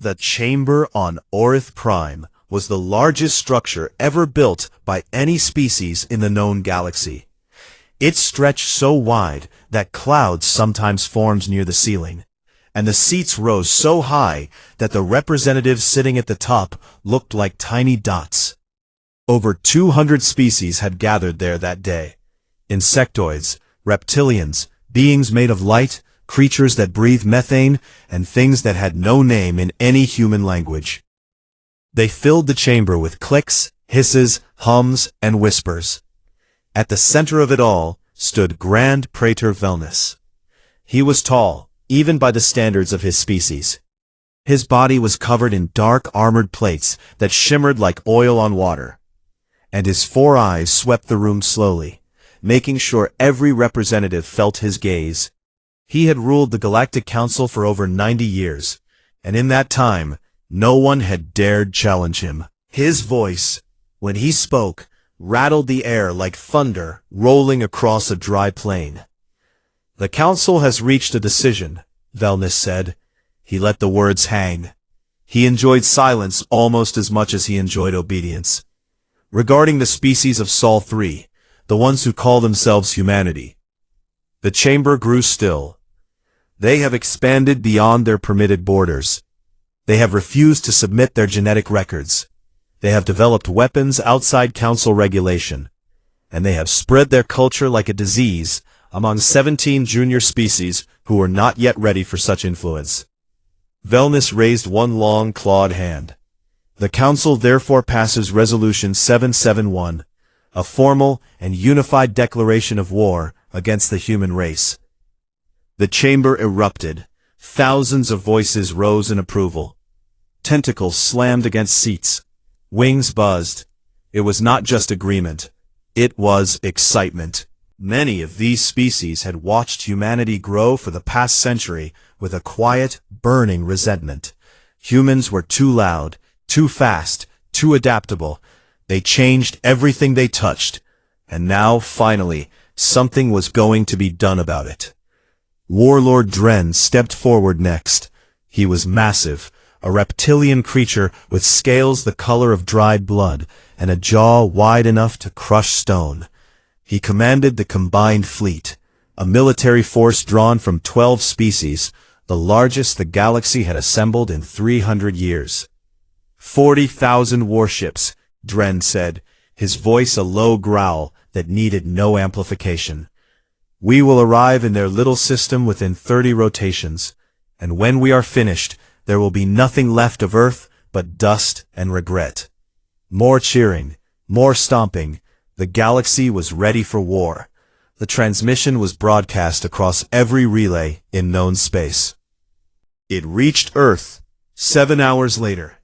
The chamber on Orith Prime was the largest structure ever built by any species in the known galaxy. It stretched so wide that clouds sometimes formed near the ceiling, and the seats rose so high that the representatives sitting at the top looked like tiny dots. Over 200 species had gathered there that day. Insectoids, reptilians, beings made of light, creatures that breathe methane, and things that had no name in any human language. They filled the chamber with clicks, hisses, hums, and whispers. At the center of it all stood Grand Praetor Velnus. He was tall, even by the standards of his species. His body was covered in dark armored plates that shimmered like oil on water, and his 4 eyes swept the room slowly, making sure every representative felt his gaze. He had ruled the Galactic Council for over 90 years, and in that time, no one had dared challenge him. His voice, when he spoke, rattled the air like thunder rolling across a dry plain. "The Council has reached a decision," Velnus said. He let the words hang. He enjoyed silence almost as much as he enjoyed obedience. "Regarding the species of Sol 3, the ones who call themselves humanity." The chamber grew still. They have expanded beyond their permitted borders. They have refused to submit their genetic records. They have developed weapons outside council regulation. And they have spread their culture like a disease among 17 junior species who are not yet ready for such influence. Velnus raised one long, clawed hand. "The council therefore passes Resolution 771, a formal and unified declaration of war against the human race." The chamber erupted. Thousands of voices rose in approval. Tentacles slammed against seats. Wings buzzed. It was not just agreement. It was excitement. Many of these species had watched humanity grow for the past century with a quiet, burning resentment. Humans were too loud, too fast, too adaptable. They changed everything they touched. And now, finally, something was going to be done about it. Warlord Dren stepped forward next. He was massive, a reptilian creature with scales the color of dried blood and a jaw wide enough to crush stone. He commanded the combined fleet, a military force drawn from 12 species, the largest the galaxy had assembled in 300 years. 40,000 warships, Dren said, his voice a low growl that needed no amplification. "We will arrive in their little system within 30 rotations, and when we are finished, there will be nothing left of Earth but dust and regret." More cheering, more stomping. The galaxy was ready for war. The transmission was broadcast across every relay in known space. It reached Earth 7 hours later.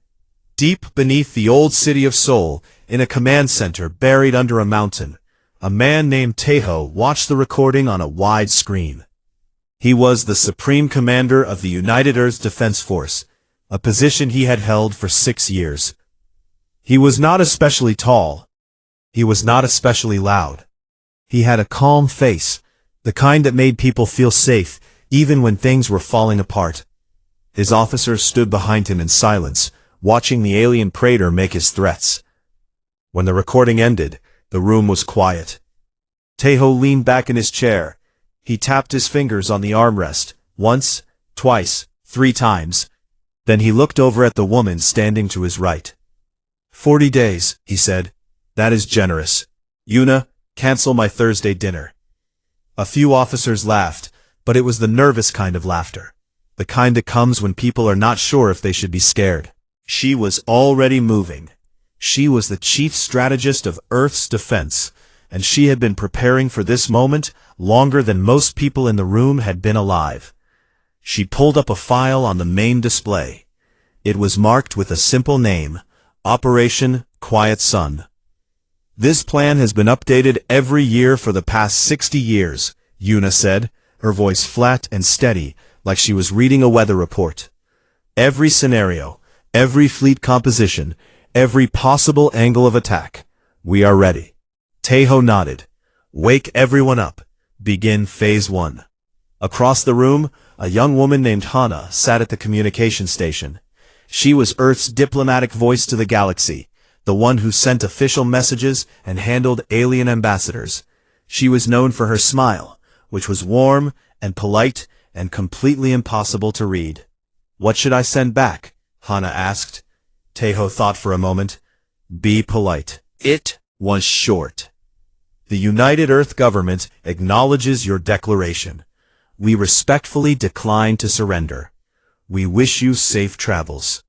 Deep beneath the old city of Sol, in a command center buried under a mountain, a man named Tejo watched the recording on a wide screen. He was the Supreme Commander of the United Earth Defense Force, a position he had held for 6 years. He was not especially tall. He was not especially loud. He had a calm face, the kind that made people feel safe, even when things were falling apart. His officers stood behind him in silence, watching the alien praetor make his threats. When the recording ended, the room was quiet. Tejo leaned back in his chair. He tapped his fingers on the armrest, once, twice, 3 times. Then he looked over at the woman standing to his right. 40 days, he said. That is generous. Yuna, cancel my Thursday dinner. A few officers laughed, but it was the nervous kind of laughter. The kind that comes when people are not sure if they should be scared. She was already moving. She was the chief strategist of Earth's defense, and she had been preparing for this moment longer than most people in the room had been alive. She pulled up a file on the main display. It was marked with a simple name, Operation Quiet Sun. This plan has been updated every year for the past 60 years, Yuna said, her voice flat and steady, like she was reading a weather report. Every scenario, every fleet composition, every possible angle of attack. We are ready. Tejo nodded. Wake everyone up. Begin Phase 1. Across the room, a young woman named Hana sat at the communication station. She was Earth's diplomatic voice to the galaxy, the one who sent official messages and handled alien ambassadors. She was known for her smile, which was warm and polite and completely impossible to read. "What should I send back?" Hana asked. Teho thought for a moment. "Be polite." It was short. "The United Earth Government acknowledges your declaration. We respectfully decline to surrender. We wish you safe travels."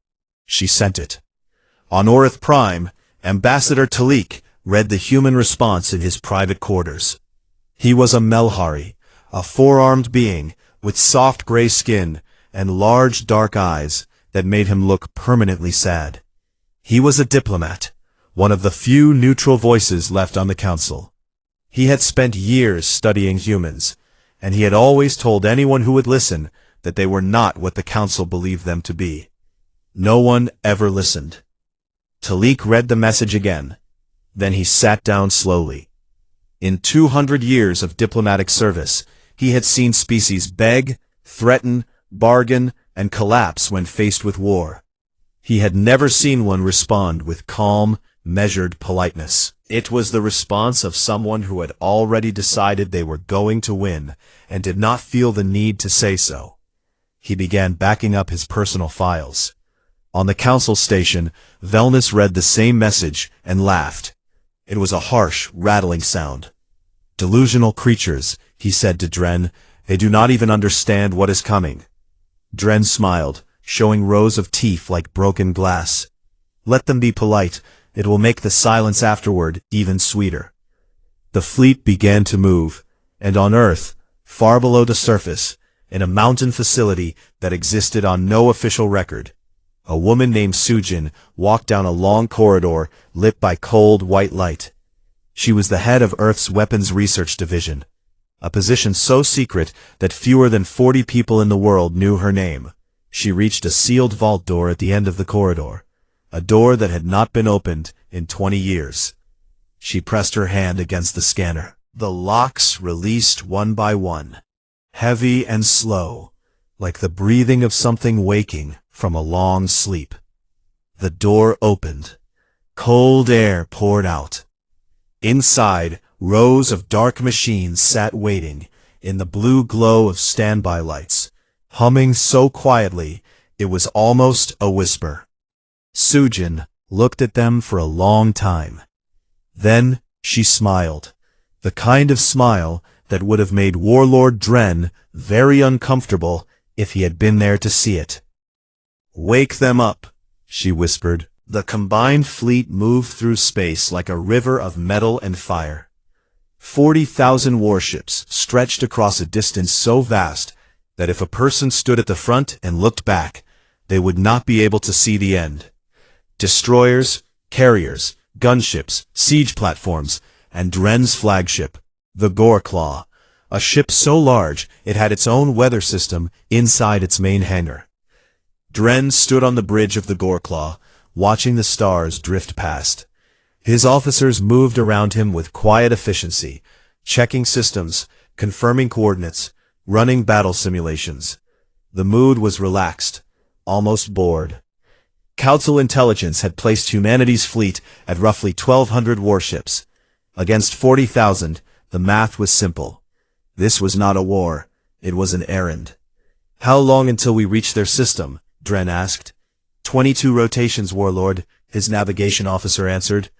She sent it. On Orith Prime, Ambassador Talik read the human response in his private quarters. He was a Melhari, a four-armed being with soft gray skin and large dark eyes that made him look permanently sad. He was a diplomat, one of the few neutral voices left on the council. He had spent years studying humans, and he had always told anyone who would listen that they were not what the council believed them to be. No one ever listened. Talik read the message again. Then he sat down slowly. In 200 years of diplomatic service, he had seen species beg, threaten, bargain, and collapse when faced with war. He had never seen one respond with calm, measured politeness. It was the response of someone who had already decided they were going to win and did not feel the need to say so. He began backing up his personal files. On the council station, Velnus read the same message and laughed. It was a harsh, rattling sound. "Delusional creatures," he said to Dren. "They do not even understand what is coming." Dren smiled, showing rows of teeth like broken glass. "Let them be polite. It will make the silence afterward even sweeter." The fleet began to move, and on Earth, far below the surface, in a mountain facility that existed on no official record, a woman named Sujin walked down a long corridor lit by cold white light. She was the head of Earth's Weapons Research Division, a position so secret that fewer than 40 people in the world knew her name. She reached a sealed vault door at the end of the corridor, a door that had not been opened in 20 years. She pressed her hand against the scanner. The locks released one by one, heavy and slow, like the breathing of something waking from a long sleep. The door opened. Cold air poured out. Inside, rows of dark machines sat waiting in the blue glow of standby lights, humming so quietly it was almost a whisper. Sujin looked at them for a long time. Then she smiled, the kind of smile that would have made Warlord Dren very uncomfortable if he had been there to see it. "Wake them up," she whispered. The combined fleet moved through space like a river of metal and fire. 40,000 warships stretched across a distance so vast that if a person stood at the front and looked back, they would not be able to see the end. Destroyers, carriers, gunships, siege platforms, and Dren's flagship, the Goreclaw, a ship so large it had its own weather system inside its main hangar. Dren stood on the bridge of the Goreclaw, watching the stars drift past. His officers moved around him with quiet efficiency, checking systems, confirming coordinates, running battle simulations. The mood was relaxed, almost bored. Council intelligence had placed humanity's fleet at roughly 1,200 warships. Against 40,000, the math was simple. This was not a war, it was an errand. "How long until we reach their system?" Dren asked. 22 rotations, Warlord, his navigation officer answered.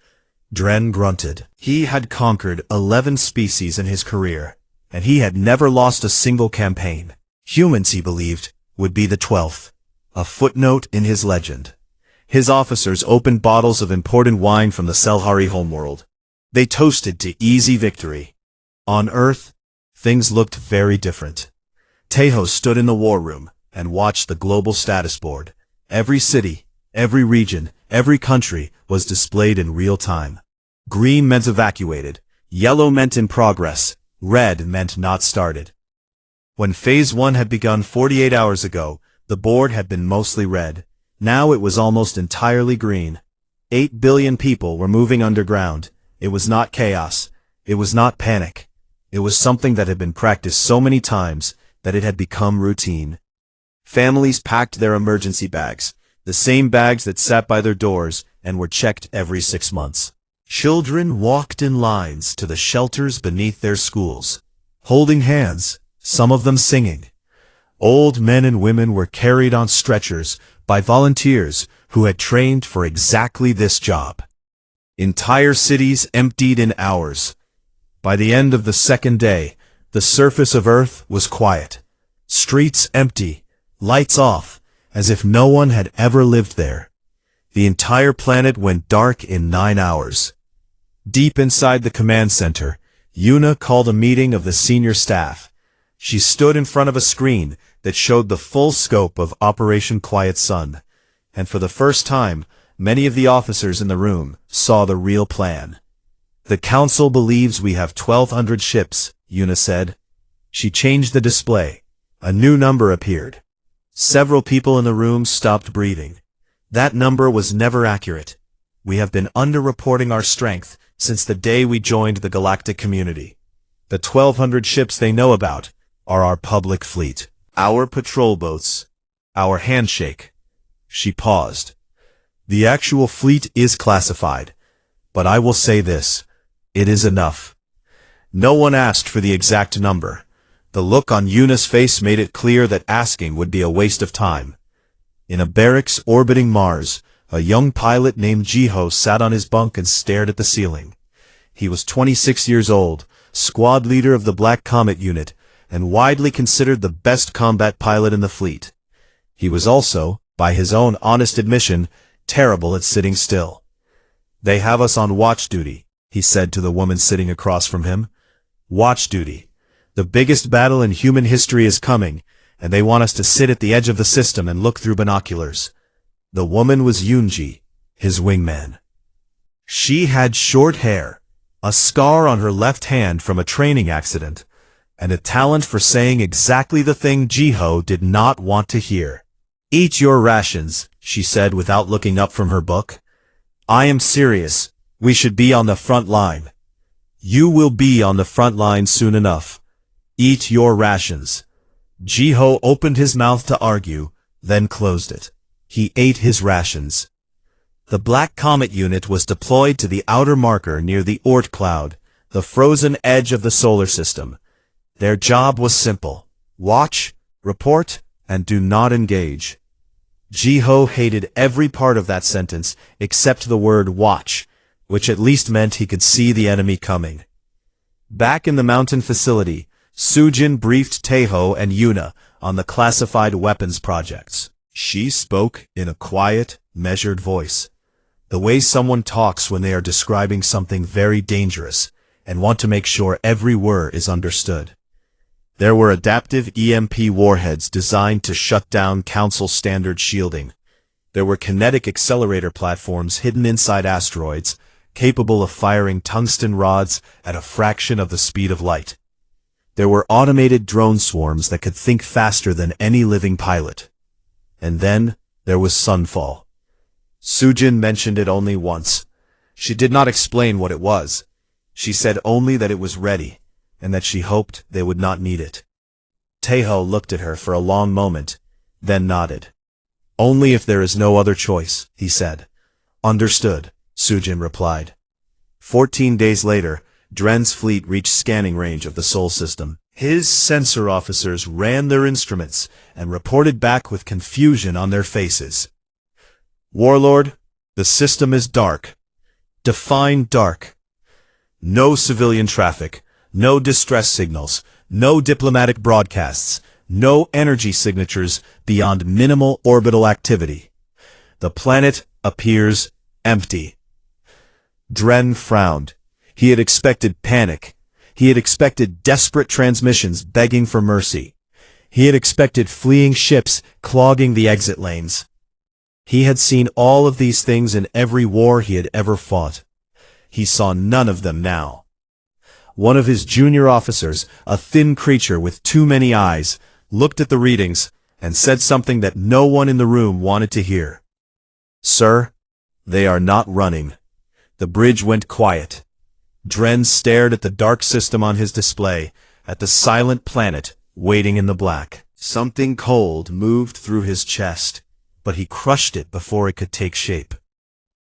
Dren grunted. He had conquered 11 species in his career, and he had never lost a single campaign. Humans, he believed, would be the 12th, a footnote in his legend. His officers opened bottles of important wine from the Selhari homeworld. They toasted to easy victory. On Earth, things looked very different. Teho stood in the war room and watched the global status board. Every city, every region, every country was displayed in real time. Green meant evacuated, yellow meant in progress, red meant not started. When Phase 1 had begun 48 hours ago, the board had been mostly red. Now it was almost entirely green. 8 billion people were moving underground. It was not chaos. It was not panic. It was something that had been practiced so many times that it had become routine. Families packed their emergency bags, the same bags that sat by their doors and were checked every 6 months. Children walked in lines to the shelters beneath their schools, holding hands, some of them singing. Old men and women were carried on stretchers by volunteers who had trained for exactly this job. Entire cities emptied in hours. By the end of the second day, the surface of Earth was quiet. Streets empty, lights off, as if no one had ever lived there. The entire planet went dark in 9 hours. Deep inside the command center, Yuna called a meeting of the senior staff. She stood in front of a screen that showed the full scope of Operation Quiet Sun, and for the first time, many of the officers in the room saw the real plan. "The Council believes we have 1,200 ships," Yuna said. She changed the display. A new number appeared. Several people in the room stopped breathing. That number was never accurate. "We have been underreporting our strength since the day we joined the galactic community. The 1,200 ships they know about are our public fleet, our patrol boats, our handshake." She paused. "The actual fleet is classified, but I will say this, it is enough." No one asked for the exact number. The look on Yuna's face made it clear that asking would be a waste of time. In a barracks orbiting Mars, a young pilot named Jiho sat on his bunk and stared at the ceiling. He was 26 years old, squad leader of the Black Comet unit, and widely considered the best combat pilot in the fleet. He was also, by his own honest admission, terrible at sitting still. "They have us on watch duty," he said to the woman sitting across from him. "Watch duty. The biggest battle in human history is coming, and they want us to sit at the edge of the system and look through binoculars." The woman was Yoonji, his wingman. She had short hair, a scar on her left hand from a training accident, and a talent for saying exactly the thing Jiho did not want to hear. "Eat your rations," she said without looking up from her book. "I am serious. We should be on the front line." "You will be on the front line soon enough. Eat your rations." Jiho opened his mouth to argue, then closed it. He ate his rations. The Black Comet unit was deployed to the outer marker near the Oort cloud, the frozen edge of the solar system. Their job was simple: watch, report, and do not engage. Jiho hated every part of that sentence except the word watch, which at least meant he could see the enemy coming. Back in the mountain facility, Sujin briefed Taeho and Yuna on the classified weapons projects. She spoke in a quiet, measured voice, the way someone talks when they are describing something very dangerous and want to make sure every word is understood. There were adaptive EMP warheads designed to shut down Council standard shielding. There were kinetic accelerator platforms hidden inside asteroids, capable of firing tungsten rods at a fraction of the speed of light. There were automated drone swarms that could think faster than any living pilot. And then there was Sunfall. Sujin mentioned it only once. She did not explain what it was. She said only that it was ready, and that she hoped they would not need it. Taeho looked at her for a long moment, then nodded. "Only if there is no other choice," he said. "Understood," Sujin replied. 14 days later, Dren's fleet reached scanning range of the Sol system. His sensor officers ran their instruments and reported back with confusion on their faces. "Warlord, the system is dark. Define dark. No civilian traffic, no distress signals, no diplomatic broadcasts, no energy signatures beyond minimal orbital activity. The planet appears empty." Dren frowned. He had expected panic. He had expected desperate transmissions begging for mercy. He had expected fleeing ships clogging the exit lanes. He had seen all of these things in every war he had ever fought. He saw none of them now. One of his junior officers, a thin creature with too many eyes, looked at the readings and said something that no one in the room wanted to hear. "Sir, they are not running." The bridge went quiet. Dren stared at the dark system on his display, at the silent planet waiting in the black. Something cold moved through his chest, but he crushed it before it could take shape.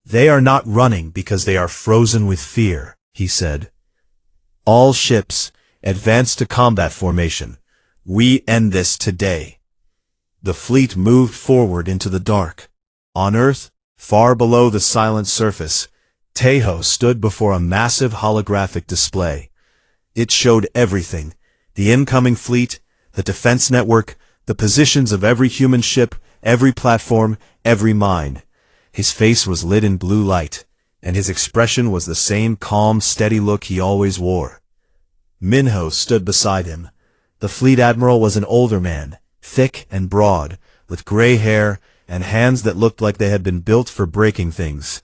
"They are not running because they are frozen with fear," he said. "All ships, advance to combat formation. We end this today." The fleet moved forward into the dark. On Earth, far below the silent surface, Tejo stood before a massive holographic display. It showed everything: the incoming fleet, the defense network, the positions of every human ship, every platform, every mine. His face was lit in blue light, and his expression was the same calm, steady look he always wore. Minho stood beside him. The fleet admiral was an older man, thick and broad, with gray hair and hands that looked like they had been built for breaking things.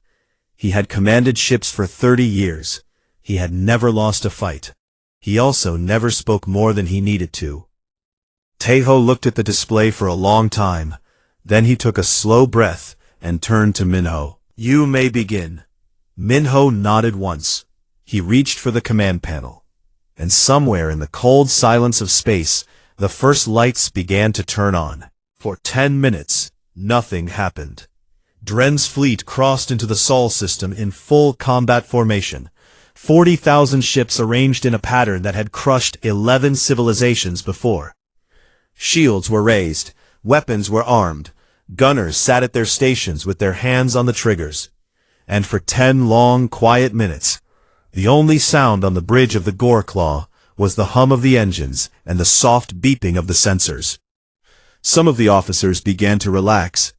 He had commanded ships for 30 years. He had never lost a fight. He also never spoke more than he needed to. Tejo looked at the display for a long time. Then he took a slow breath and turned to Minho. "You may begin." Minho nodded once. He reached for the command panel. And somewhere in the cold silence of space, the first lights began to turn on. For 10 minutes, nothing happened. Dren's fleet crossed into the Sol system in full combat formation. 40,000 ships arranged in a pattern that had crushed 11 civilizations before. Shields were raised, weapons were armed, gunners sat at their stations with their hands on the triggers. And for 10 long, quiet minutes, the only sound on the bridge of the Goreclaw was the hum of the engines and the soft beeping of the sensors. Some of the officers began to relax.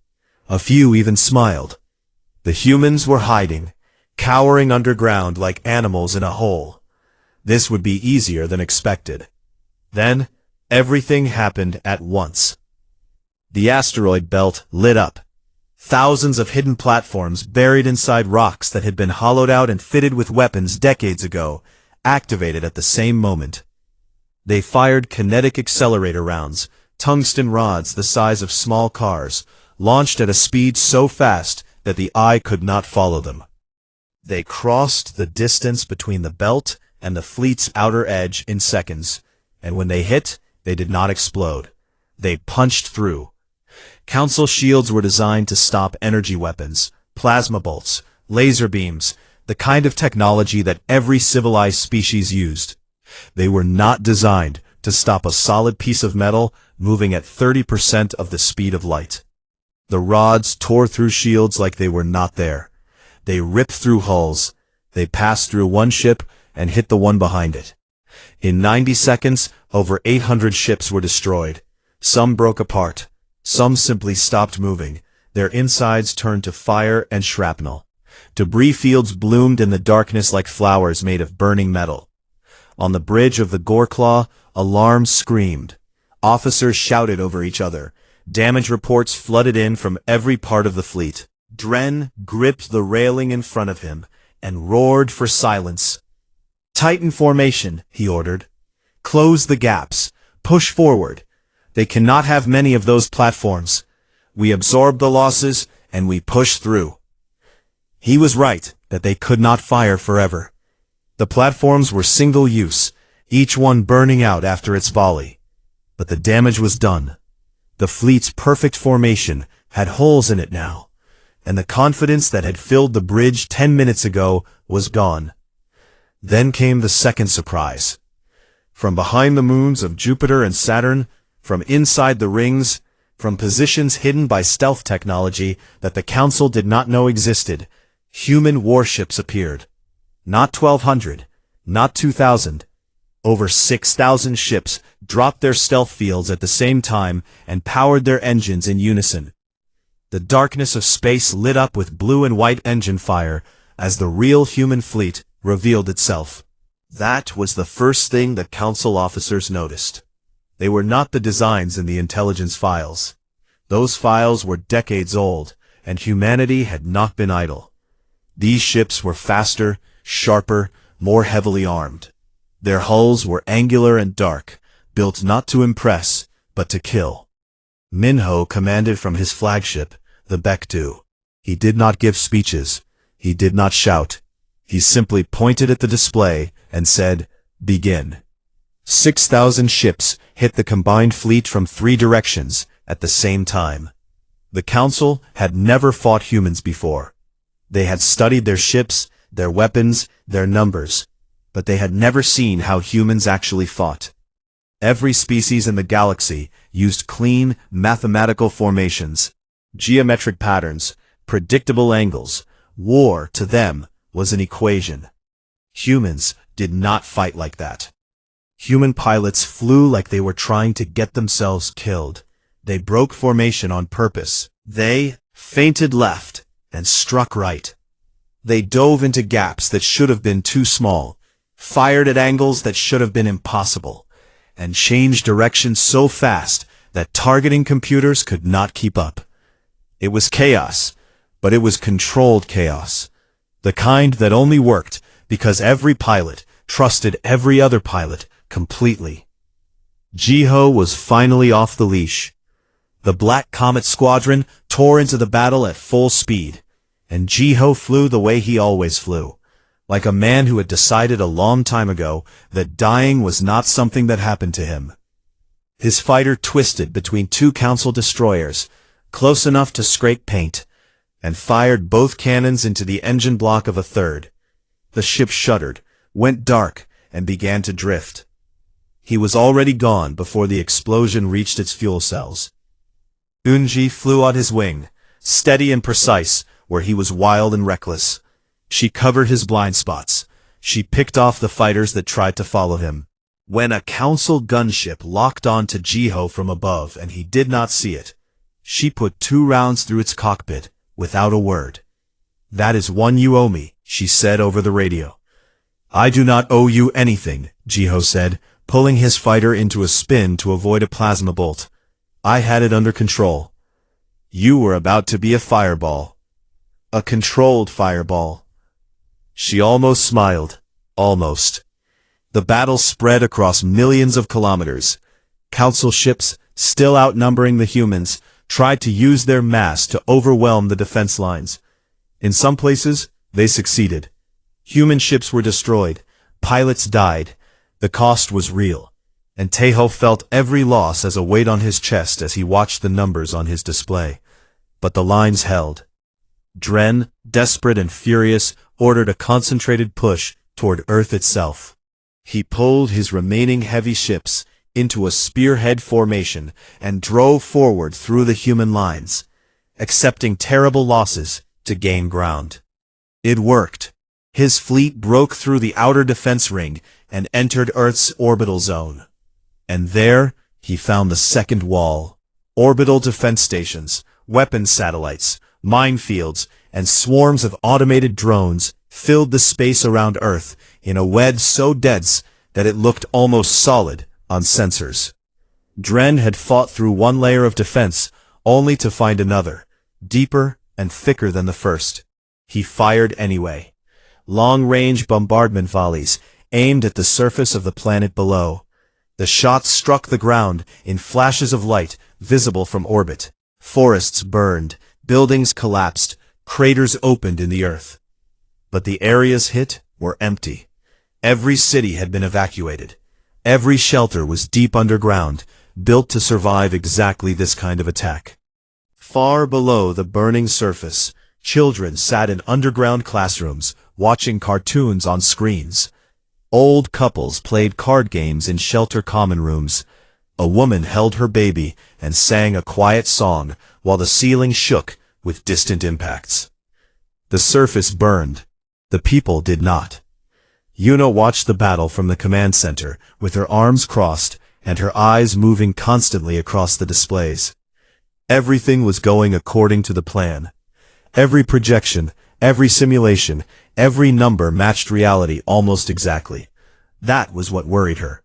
A few even smiled. The humans were hiding, cowering underground like animals in a hole. This would be easier than expected. Then, everything happened at once. The asteroid belt lit up. Thousands of hidden platforms buried inside rocks that had been hollowed out and fitted with weapons decades ago, activated at the same moment. They fired kinetic accelerator rounds, tungsten rods the size of small cars, launched at a speed so fast that the eye could not follow them. They crossed the distance between the belt and the fleet's outer edge in seconds, and when they hit, they did not explode. They punched through. Council shields were designed to stop energy weapons, plasma bolts, laser beams, the kind of technology that every civilized species used. They were not designed to stop a solid piece of metal moving at 30% of the speed of light. The rods tore through shields like they were not there. They ripped through hulls. They passed through one ship and hit the one behind it. In 90 seconds, over 800 ships were destroyed. Some broke apart. Some simply stopped moving. Their insides turned to fire and shrapnel. Debris fields bloomed in the darkness like flowers made of burning metal. On the bridge of the Goreclaw, alarms screamed. Officers shouted over each other. Damage reports flooded in from every part of the fleet. Dren gripped the railing in front of him and roared for silence. "Tighten formation," he ordered. "Close the gaps. Push forward. They cannot have many of those platforms. We absorb the losses, and we push through." He was right that they could not fire forever. The platforms were single-use, each one burning out after its volley. But the damage was done. The fleet's perfect formation had holes in it now, and the confidence that had filled the bridge 10 minutes ago was gone. Then came the second surprise. From behind the moons of Jupiter and Saturn, from inside the rings, from positions hidden by stealth technology that the Council did not know existed, human warships appeared. Not 1,200, not 2,000. Over 6,000 ships dropped their stealth fields at the same time and powered their engines in unison. The darkness of space lit up with blue and white engine fire as the real human fleet revealed itself. That was the first thing the Council officers noticed. They were not the designs in the intelligence files. Those files were decades old, and humanity had not been idle. These ships were faster, sharper, more heavily armed. Their hulls were angular and dark, built not to impress, but to kill. Minho commanded from his flagship, the Baekdu. He did not give speeches. He did not shout. He simply pointed at the display and said, "Begin." 6,000 ships hit the combined fleet from 3 directions at the same time. The Council had never fought humans before. They had studied their ships, their weapons, their numbers, but they had never seen how humans actually fought. Every species in the galaxy used clean, mathematical formations, geometric patterns, predictable angles. War, to them, was an equation. Humans did not fight like that. Human pilots flew like they were trying to get themselves killed. They broke formation on purpose. They feinted left and struck right. They dove into gaps that should have been too small, fired at angles that should have been impossible, and changed direction so fast that targeting computers could not keep up. It was chaos, but it was controlled chaos. The kind that only worked because every pilot trusted every other pilot completely. Jiho was finally off the leash. The Black Comet Squadron tore into the battle at full speed, and Jiho flew the way he always flew, like a man who had decided a long time ago that dying was not something that happened to him. His fighter twisted between two Council destroyers, close enough to scrape paint, and fired both cannons into the engine block of a third. The ship shuddered, went dark, and began to drift. He was already gone before the explosion reached its fuel cells. Unji flew on his wing, steady and precise, where he was wild and reckless. She covered his blind spots. She picked off the fighters that tried to follow him. When a Council gunship locked on to Jiho from above and he did not see it, she put 2 rounds through its cockpit, without a word. "That is one you owe me," she said over the radio. "I do not owe you anything," Jiho said, pulling his fighter into a spin to avoid a plasma bolt. "I had it under control. You were about to be a fireball. A controlled fireball." She almost smiled. Almost. The battle spread across millions of kilometers. Council ships, still outnumbering the humans, tried to use their mass to overwhelm the defense lines. In some places, they succeeded. Human ships were destroyed. Pilots died. The cost was real, and Taeho felt every loss as a weight on his chest as he watched the numbers on his display. But the lines held. Dren, desperate and furious, ordered a concentrated push toward Earth itself. He pulled his remaining heavy ships into a spearhead formation and drove forward through the human lines, accepting terrible losses to gain ground. It worked. His fleet broke through the outer defense ring and entered Earth's orbital zone. And there, he found the second wall. Orbital defense stations, weapons satellites, minefields, and swarms of automated drones filled the space around Earth in a wedge so dense that it looked almost solid on sensors. Dren had fought through one layer of defense, only to find another, deeper and thicker than the first. He fired anyway. Long-range bombardment volleys aimed at the surface of the planet below. The shots struck the ground in flashes of light visible from orbit. Forests burned, buildings collapsed, craters opened in the earth. But the areas hit were empty. Every city had been evacuated. Every shelter was deep underground, built to survive exactly this kind of attack. Far below the burning surface, children sat in underground classrooms, watching cartoons on screens. Old couples played card games in shelter common rooms. A woman held her baby and sang a quiet song while the ceiling shook with distant impacts. The surface burned. The people did not. Yuna watched the battle from the command center, with her arms crossed and her eyes moving constantly across the displays. Everything was going according to the plan. Every projection, every simulation, every number matched reality almost exactly. That was what worried her.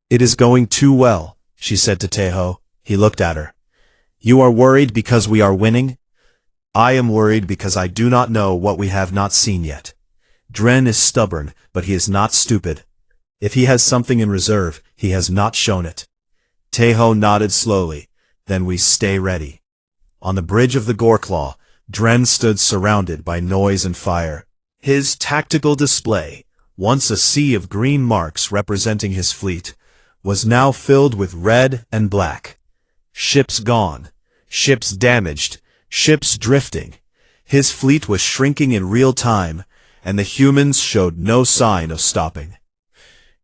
"It is going too well," she said to Taeho. He looked at her. "You are worried because we are winning?" "I am worried because I do not know what we have not seen yet. Dren is stubborn, but he is not stupid. If he has something in reserve, he has not shown it." Taeho nodded slowly. "Then we stay ready." On the bridge of the Goreclaw, Dren stood surrounded by noise and fire. His tactical display, once a sea of green marks representing his fleet, was now filled with red and black. Ships gone, ships damaged, ships drifting. His fleet was shrinking in real time, and the humans showed no sign of stopping.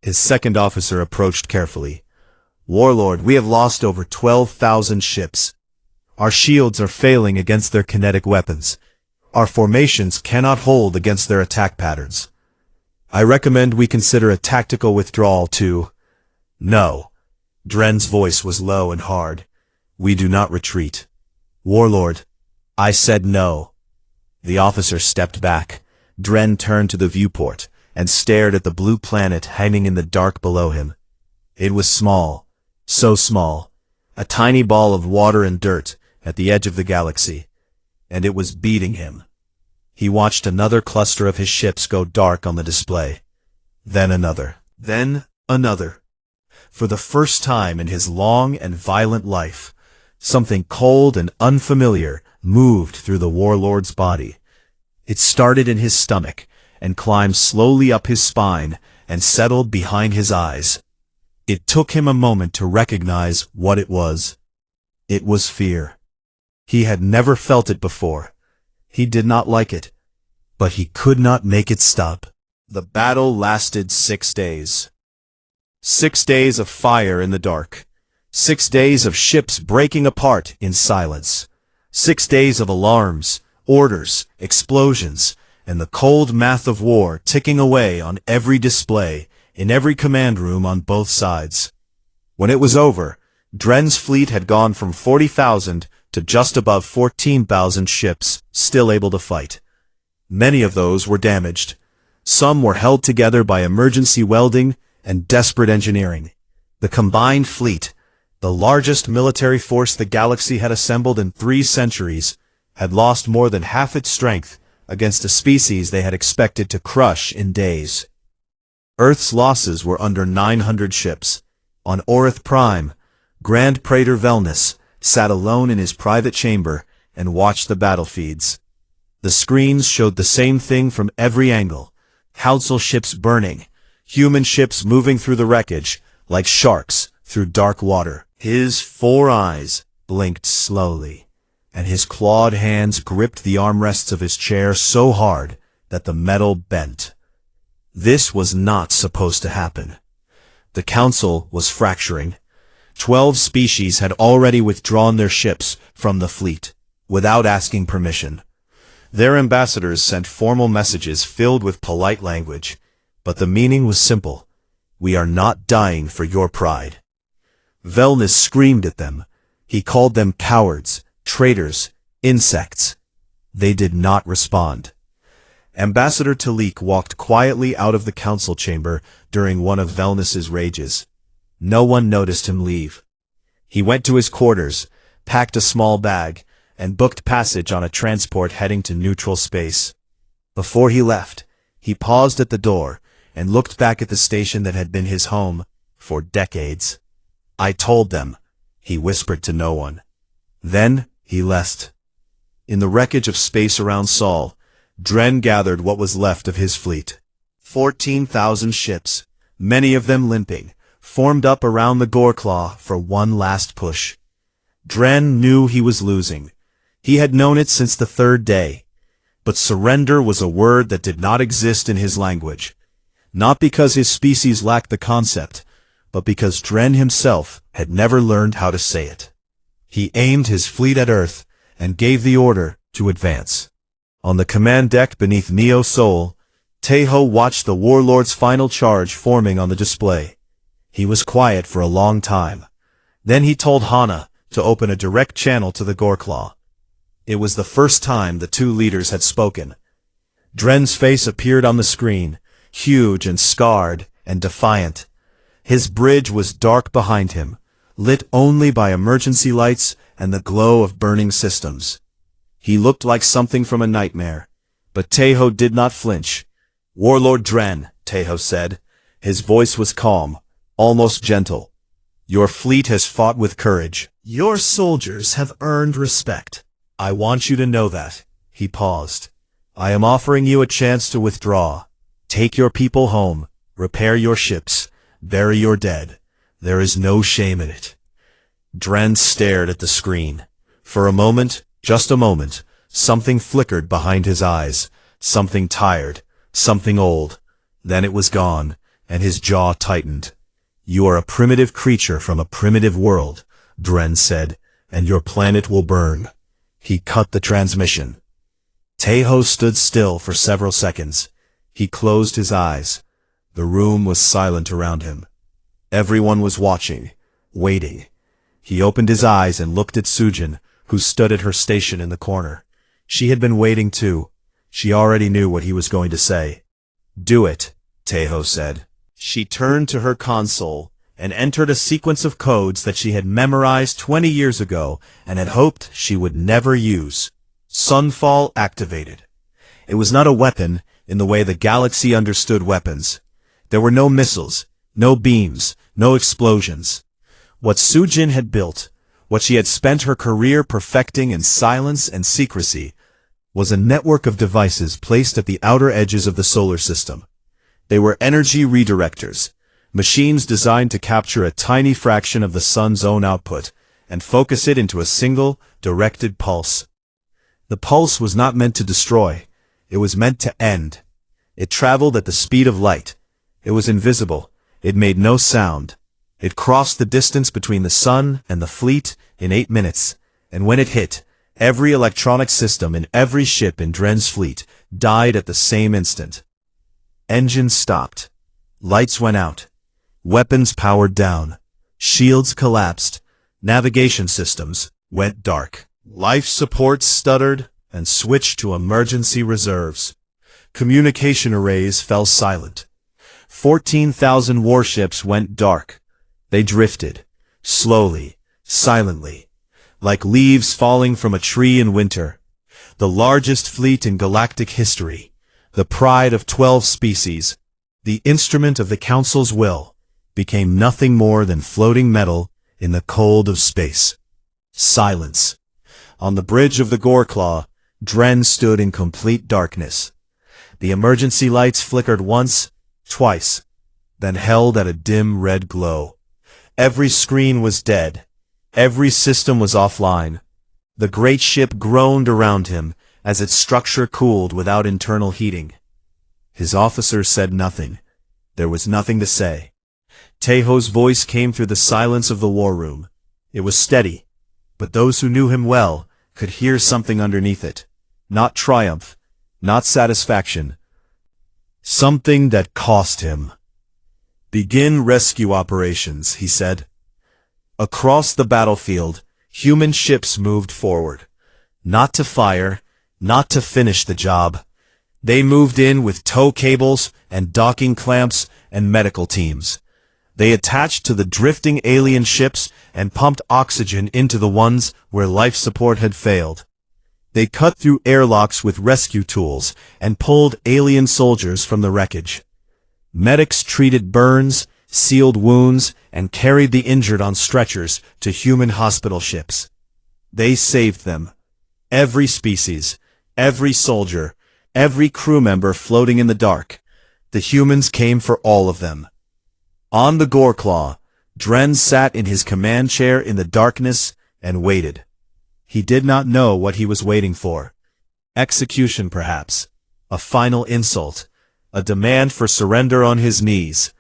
His second officer approached carefully. "Warlord, we have lost over 12,000 ships. Our shields are failing against their kinetic weapons. Our formations cannot hold against their attack patterns. I recommend we consider a tactical withdrawal to—" "No." Dren's voice was low and hard. "We do not retreat." "Warlord, I said no." The officer stepped back. Dren turned to the viewport and stared at the blue planet hanging in the dark below him. It was small, so small, a tiny ball of water and dirt at the edge of the galaxy, and it was beating him. He watched another cluster of his ships go dark on the display. Then another. Then another. For the first time in his long and violent life, something cold and unfamiliar moved through the warlord's body. It started in his stomach and climbed slowly up his spine and settled behind his eyes. It took him a moment to recognize what it was. It was fear. He had never felt it before. He did not like it, but he could not make it stop. The battle lasted 6 days. 6 days of fire in the dark. 6 days of ships breaking apart in silence. 6 days of alarms, orders, explosions, and the cold math of war ticking away on every display, in every command room on both sides. When it was over, Dren's fleet had gone from 40,000 to just above 14,000 ships, still able to fight. Many of those were damaged. Some were held together by emergency welding and desperate engineering. The combined fleet, the largest military force the galaxy had assembled in 3 centuries, had lost more than half its strength against a species they had expected to crush in days. Earth's losses were under 900 ships. On Orith Prime, Grand Praetor Velnus sat alone in his private chamber and watched the battle feeds. The screens showed the same thing from every angle. Council ships burning, human ships moving through the wreckage like sharks through dark water. His 4 eyes blinked slowly, and his clawed hands gripped the armrests of his chair so hard that the metal bent. This was not supposed to happen. The council was fracturing. 12 species had already withdrawn their ships from the fleet, without asking permission. Their ambassadors sent formal messages filled with polite language, but the meaning was simple. "We are not dying for your pride." Velnus screamed at them. He called them cowards, traitors, insects. They did not respond. Ambassador Talik walked quietly out of the council chamber during one of Velnus's rages. No one noticed him leave. He went to his quarters, packed a small bag, and booked passage on a transport heading to neutral space. Before he left, he paused at the door and looked back at the station that had been his home for decades. "I told them," he whispered to no one. Then he left. In the wreckage of space around Sol, Dren gathered what was left of his fleet. 14,000 ships, many of them limping, formed up around the Goreclaw for one last push. Dren knew he was losing. He had known it since the 3rd day. But surrender was a word that did not exist in his language. Not because his species lacked the concept, but because Dren himself had never learned how to say it. He aimed his fleet at Earth and gave the order to advance. On the command deck beneath Neo Sol, Tejo watched the warlord's final charge forming on the display. He was quiet for a long time. Then he told Hana to open a direct channel to the Goreclaw. It was the first time the 2 leaders had spoken. Dren's face appeared on the screen, huge and scarred and defiant. His bridge was dark behind him, lit only by emergency lights and the glow of burning systems. He looked like something from a nightmare, but Tejo did not flinch. "Warlord Dren," Tejo said. His voice was calm, almost gentle. "Your fleet has fought with courage. Your soldiers have earned respect. I want you to know that." He paused. "I am offering you a chance to withdraw. Take your people home, repair your ships, bury your dead. There is no shame in it." Dren stared at the screen. For a moment, Just a moment, something flickered behind his eyes, something tired, something old. Then it was gone, and his jaw tightened. "You are a primitive creature from a primitive world," Dren said, "and your planet will burn." He cut the transmission. Tejo stood still for several seconds. He closed his eyes. The room was silent around him. Everyone was watching, waiting. He opened his eyes and looked at Sujin, who stood at her station in the corner. She had been waiting too. She already knew what he was going to say. "Do it," Tejo said. She turned to her console and entered a sequence of codes that she had memorized 20 years ago and had hoped she would never use. Sunfall activated. It was not a weapon in the way the galaxy understood weapons. There were no missiles, no beams, no explosions. What Sujin had built, what she had spent her career perfecting in silence and secrecy, was a network of devices placed at the outer edges of the solar system. They were energy redirectors, machines designed to capture a tiny fraction of the sun's own output and focus it into a single, directed pulse. The pulse was not meant to destroy. It was meant to end. It traveled at the speed of light. It was invisible. It made no sound. It crossed the distance between the sun and the fleet in 8 minutes, and when it hit, every electronic system in every ship in Dren's fleet died at the same instant. Engines stopped. Lights went out. Weapons powered down. Shields collapsed. Navigation systems went dark. Life support stuttered and switched to emergency reserves. Communication arrays fell silent. 14,000 warships went dark. They drifted, slowly, silently, like leaves falling from a tree in winter. The largest fleet in galactic history, the pride of 12 species, the instrument of the Council's will, became nothing more than floating metal in the cold of space. Silence. On the bridge of the Goreclaw, Dren stood in complete darkness. The emergency lights flickered once, twice, then held at a dim red glow. Every screen was dead. Every system was offline. The great ship groaned around him as its structure cooled without internal heating. His officers said nothing. There was nothing to say. Tejo's voice came through the silence of the war room. It was steady, but those who knew him well could hear something underneath it. Not triumph, not satisfaction. Something that cost him. "Begin rescue operations," he said. Across the battlefield, human ships moved forward. Not to fire, not to finish the job. They moved in with tow cables and docking clamps and medical teams. They attached to the drifting alien ships and pumped oxygen into the ones where life support had failed. They cut through airlocks with rescue tools and pulled alien soldiers from the wreckage. Medics treated burns, sealed wounds, and carried the injured on stretchers to human hospital ships. They saved them. Every species, every soldier, every crew member floating in the dark. The humans came for all of them. On the Goreclaw, Dren sat in his command chair in the darkness and waited. He did not know what he was waiting for. Execution, perhaps. A final insult. A demand for surrender on his knees.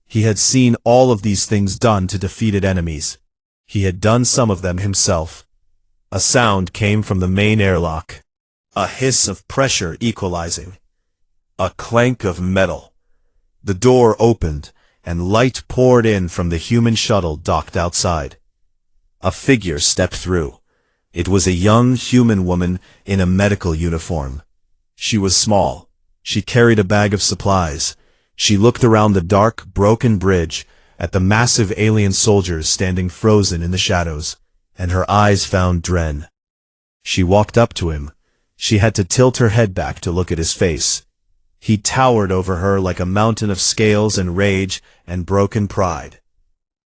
He had seen all of these things done to defeated enemies. He had done some of them himself. A sound came from the main airlock. A hiss of pressure equalizing. A clank of metal. The door opened, and light poured in from the human shuttle docked outside. A figure stepped through. It was a young human woman in a medical uniform. She was small. She carried a bag of supplies. She looked around the dark, broken bridge at the massive alien soldiers standing frozen in the shadows, and her eyes found Dren. She walked up to him. She had to tilt her head back to look at his face. He towered over her like a mountain of scales and rage and broken pride.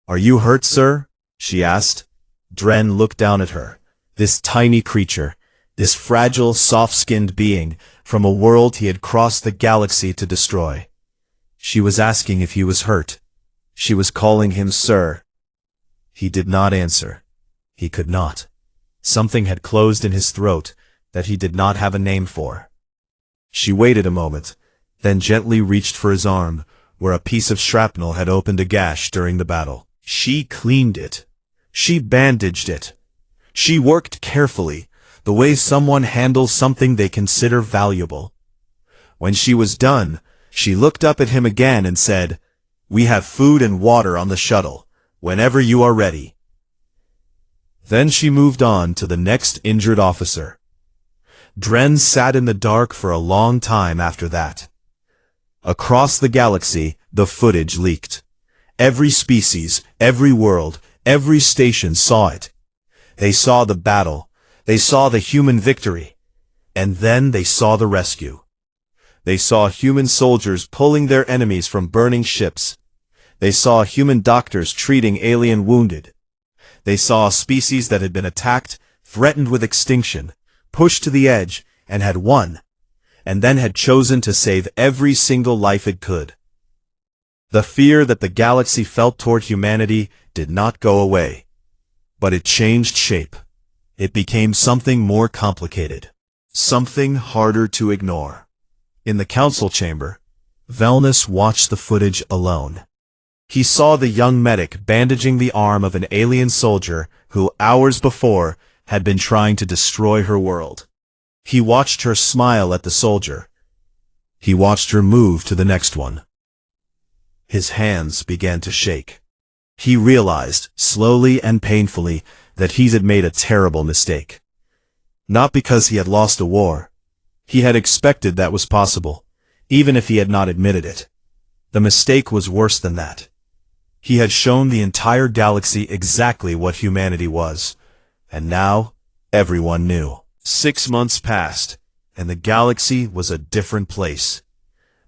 "Are you hurt, sir?" she asked. Dren looked down at her. This tiny creature, this fragile, soft-skinned being from a world he had crossed the galaxy to destroy. She was asking if he was hurt. She was calling him sir. He did not answer. He could not. Something had closed in his throat that he did not have a name for. She waited a moment, then gently reached for his arm, where a piece of shrapnel had opened a gash during the battle. She cleaned it. She bandaged it. She worked carefully, the way someone handles something they consider valuable. When she was done, she looked up at him again and said, "We have food and water on the shuttle, whenever you are ready." Then she moved on to the next injured officer. Dren sat in the dark for a long time after that. Across the galaxy, the footage leaked. Every species, every world, every station saw it. They saw the battle. They saw the human victory. And then they saw the rescue. They saw human soldiers pulling their enemies from burning ships. They saw human doctors treating alien wounded. They saw a species that had been attacked, threatened with extinction, pushed to the edge, and had won, and then had chosen to save every single life it could. The fear that the galaxy felt toward humanity did not go away, but it changed shape. It became something more complicated, something harder to ignore. In the council chamber, Velnus watched the footage alone. He saw the young medic bandaging the arm of an alien soldier who, hours before, had been trying to destroy her world. He watched her smile at the soldier. He watched her move to the next one. His hands began to shake. He realized, slowly and painfully, that he had made a terrible mistake. Not because he had lost a war. He had expected that was possible, even if he had not admitted it. The mistake was worse than that. He had shown the entire galaxy exactly what humanity was, and now everyone knew. 6 months passed, and the galaxy was a different place.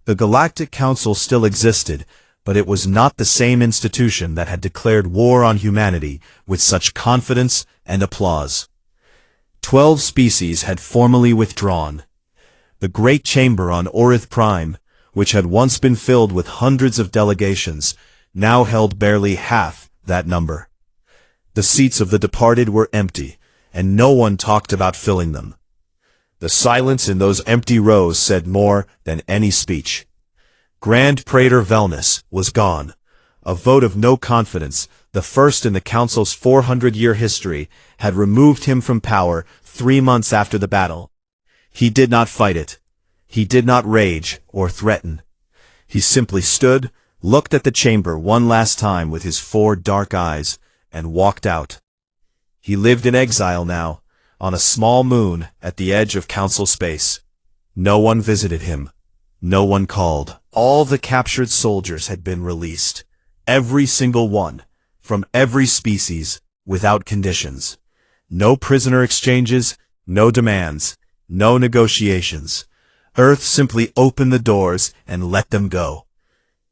The Galactic Council still existed, but it was not the same institution that had declared war on humanity with such confidence and applause. 12 species had formally withdrawn. The Great Chamber on Orith Prime, which had once been filled with hundreds of delegations, now held barely half that number. The seats of the departed were empty, and no one talked about filling them. The silence in those empty rows said more than any speech. Grand Praetor Velnus was gone. A vote of no confidence, the first in the Council's 400-year history, had removed him from power 3 months after the battle. He did not fight it. He did not rage or threaten. He simply stood, looked at the chamber one last time with his 4 dark eyes, and walked out. He lived in exile now, on a small moon at the edge of Council space. No one visited him. No one called. All the captured soldiers had been released. Every single one, from every species, without conditions. No prisoner exchanges, no demands, no negotiations. Earth simply opened the doors and let them go.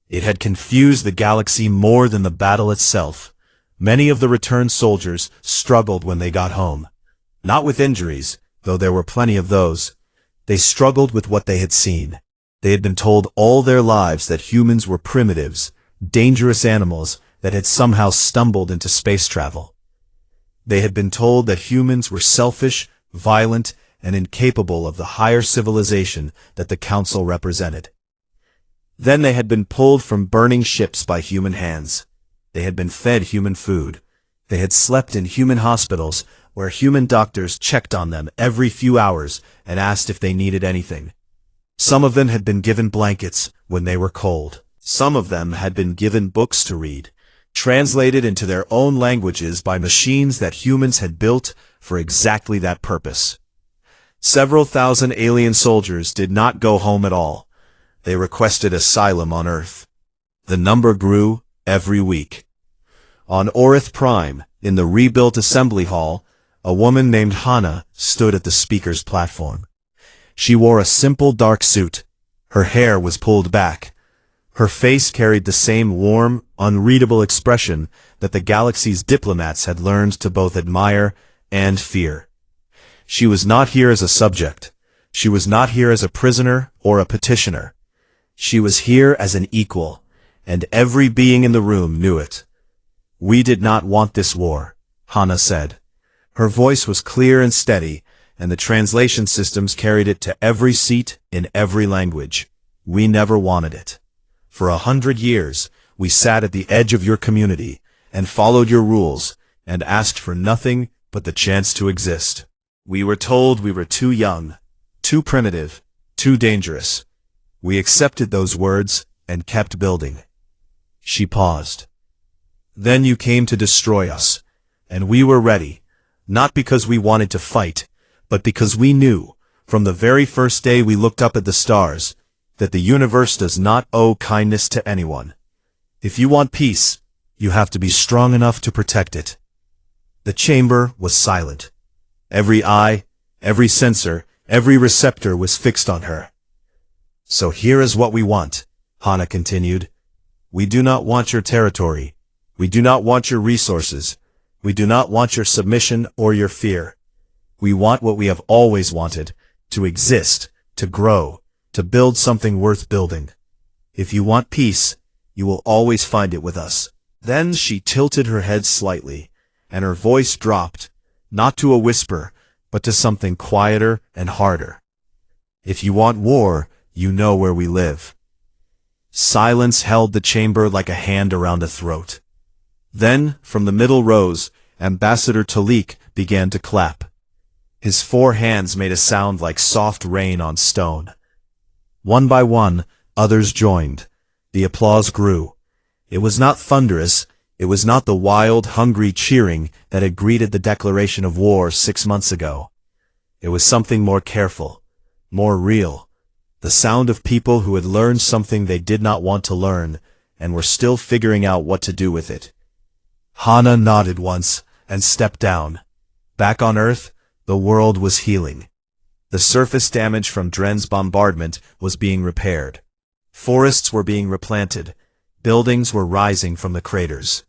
It had confused the galaxy more than the battle itself. Many of the returned soldiers struggled when they got home. Not with injuries, though there were plenty of those. They struggled with what they had seen. They had been told all their lives that humans were primitives, dangerous animals that had somehow stumbled into space travel. They had been told that humans were selfish, violent, and incapable of the higher civilization that the Council represented. Then they had been pulled from burning ships by human hands. They had been fed human food. They had slept in human hospitals where human doctors checked on them every few hours and asked if they needed anything. Some of them had been given blankets when they were cold. Some of them had been given books to read, translated into their own languages by machines that humans had built for exactly that purpose. Several thousand alien soldiers did not go home at all. They requested asylum on Earth. The number grew every week. On Orith Prime, in the rebuilt assembly hall, a woman named Hannah stood at the speaker's platform. She wore a simple dark suit. Her hair was pulled back. Her face carried the same warm, unreadable expression that the galaxy's diplomats had learned to both admire and fear. She was not here as a subject. She was not here as a prisoner or a petitioner. She was here as an equal, and every being in the room knew it. "We did not want this war," Hannah said. Her voice was clear and steady, and the translation systems carried it to every seat in every language. We never wanted it. For 100 years, we sat at the edge of your community and followed your rules and asked for nothing but the chance to exist. We were told we were too young, too primitive, too dangerous. We accepted those words and kept building. She paused. Then you came to destroy us, and we were ready, not because we wanted to fight, but because we knew, from the very first day we looked up at the stars, that the universe does not owe kindness to anyone. If you want peace, you have to be strong enough to protect it. The chamber was silent. Every eye, every sensor, every receptor was fixed on her. So here is what we want, Hana continued. We do not want your territory. We do not want your resources. We do not want your submission or your fear. We want what we have always wanted, to exist, to grow, to build something worth building. If you want peace, you will always find it with us. Then she tilted her head slightly, and her voice dropped, not to a whisper, but to something quieter and harder. If you want war, you know where we live. Silence held the chamber like a hand around a throat. Then, from the middle rows, Ambassador Talik began to clap. His 4 hands made a sound like soft rain on stone. One by one, others joined. The applause grew. It was not thunderous. It was not the wild, hungry cheering that had greeted the declaration of war 6 months ago. It was something more careful, more real. The sound of people who had learned something they did not want to learn and were still figuring out what to do with it. Hana nodded once and stepped down. Back on Earth, the world was healing. The surface damage from Dren's bombardment was being repaired. Forests were being replanted. Buildings were rising from the craters.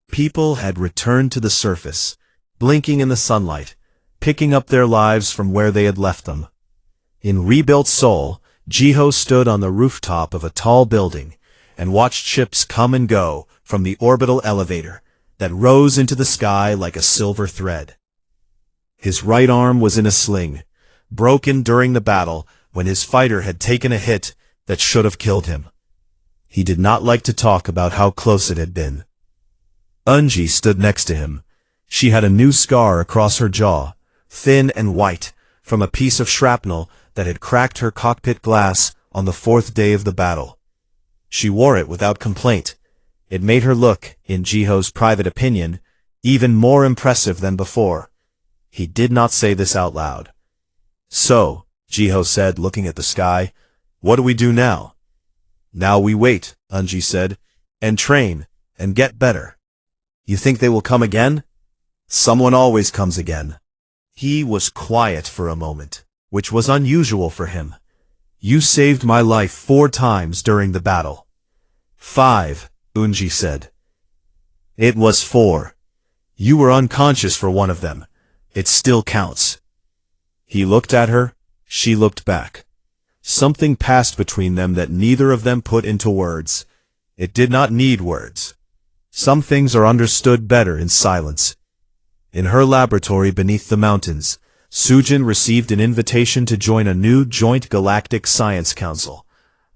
People had returned to the surface, blinking in the sunlight, picking up their lives from where they had left them. In rebuilt Seoul, Jiho stood on the rooftop of a tall building and watched ships come and go from the orbital elevator that rose into the sky like a silver thread. His right arm was in a sling, broken during the battle when his fighter had taken a hit that should have killed him. He did not like to talk about how close it had been. Unji stood next to him. She had a new scar across her jaw, thin and white, from a piece of shrapnel that had cracked her cockpit glass on the 4th day of the battle. She wore it without complaint. It made her look, in Jiho's private opinion, even more impressive than before. He did not say this out loud. So, Jiho said, looking at the sky, what do we do now? Now we wait, Unji said, and train, and get better. You think they will come again? Someone always comes again. He was quiet for a moment, which was unusual for him. You saved my life 4 times during the battle. 5, Unji said. It was 4. You were unconscious for one of them. It still counts. He looked at her, she looked back. Something passed between them that neither of them put into words. It did not need words. Some things are understood better in silence. In her laboratory beneath the mountains, Sujin received an invitation to join a new joint galactic science council,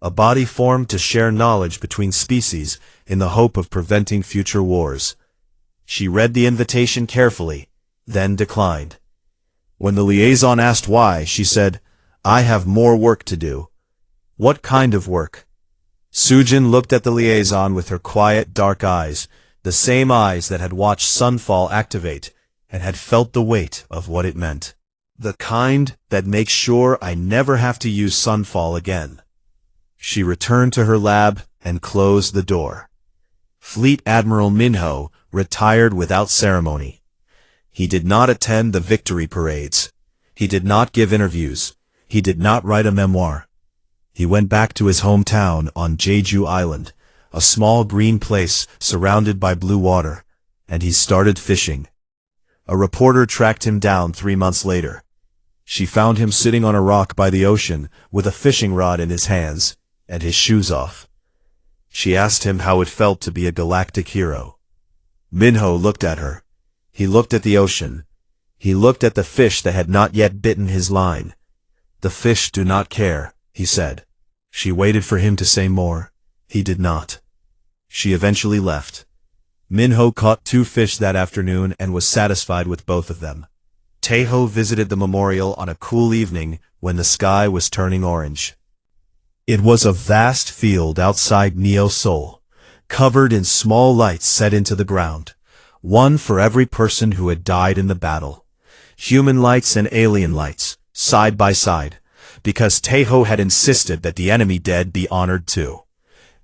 a body formed to share knowledge between species in the hope of preventing future wars. She read the invitation carefully, then declined. When the liaison asked why, she said, I have more work to do. What kind of work? Sujin looked at the liaison with her quiet, dark eyes, the same eyes that had watched Sunfall activate and had felt the weight of what it meant. The kind that makes sure I never have to use Sunfall again. She returned to her lab and closed the door. Fleet Admiral Minho retired without ceremony. He did not attend the victory parades. He did not give interviews. He did not write a memoir. He went back to his hometown on Jeju Island, a small green place surrounded by blue water, and he started fishing. A reporter tracked him down 3 months later. She found him sitting on a rock by the ocean with a fishing rod in his hands and his shoes off. She asked him how it felt to be a galactic hero. Minho looked at her. He looked at the ocean, He looked at the fish that had not yet bitten his line. "The fish do not care," he said. She waited for him to say more. He did not. She eventually left. Minho caught 2 fish that afternoon and was satisfied with both of them. Taeho visited the memorial on a cool evening when the sky was turning orange. It was a vast field outside Neo-Seoul, covered in small lights set into the ground, one for every person who had died in the battle. Human lights and alien lights, side by side, because Taeho had insisted that the enemy dead be honored too.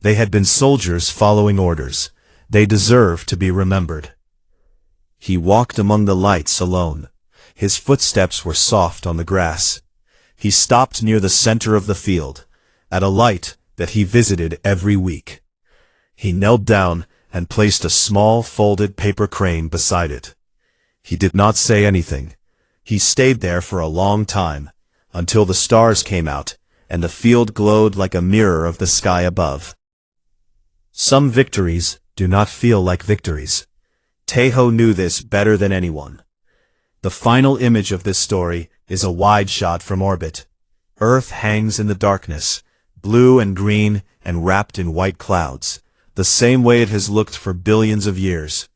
They had been soldiers following orders. They deserved to be remembered. He walked among the lights alone. His footsteps were soft on the grass. He stopped near the center of the field, at a light that he visited every week. He knelt down and placed a small folded paper crane beside it. He did not say anything. He stayed there for a long time, until the stars came out and the field glowed like a mirror of the sky above. Some victories do not feel like victories. Taeho knew this better than anyone. The final image of this story is a wide shot from orbit. Earth hangs in the darkness, blue and green and wrapped in white clouds, the same way it has looked for billions of years.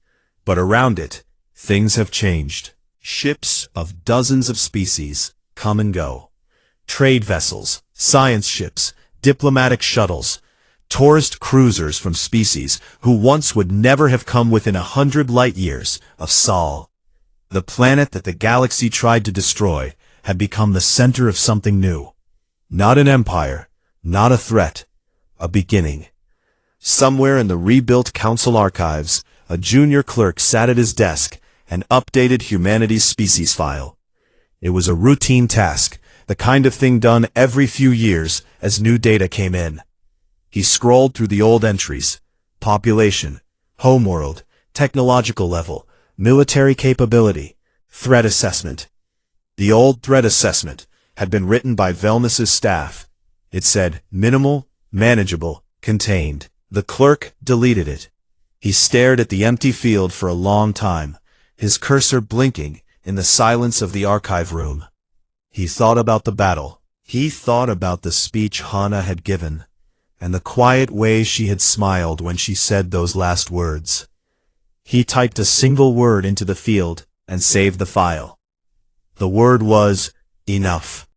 But around it, things have changed. Ships of dozens of species come and go. Trade vessels, science ships, diplomatic shuttles, tourist cruisers from species who once would never have come within 100 light-years of Sol. The planet that the galaxy tried to destroy had become the center of something new. Not an empire, not a threat, a beginning. Somewhere in the rebuilt council archives, a junior clerk sat at his desk and updated humanity's species file. It was a routine task, the kind of thing done every few years as new data came in. He scrolled through the old entries: population, homeworld, technological level, military capability, threat assessment. The old threat assessment had been written by Velmus's staff. It said minimal, manageable, contained. The clerk deleted it. He stared at the empty field for a long time, his cursor blinking in the silence of the archive room. He thought about the battle. He thought about the speech Hana had given, and the quiet way she had smiled when she said those last words. He typed a single word into the field and saved the file. The word was enough.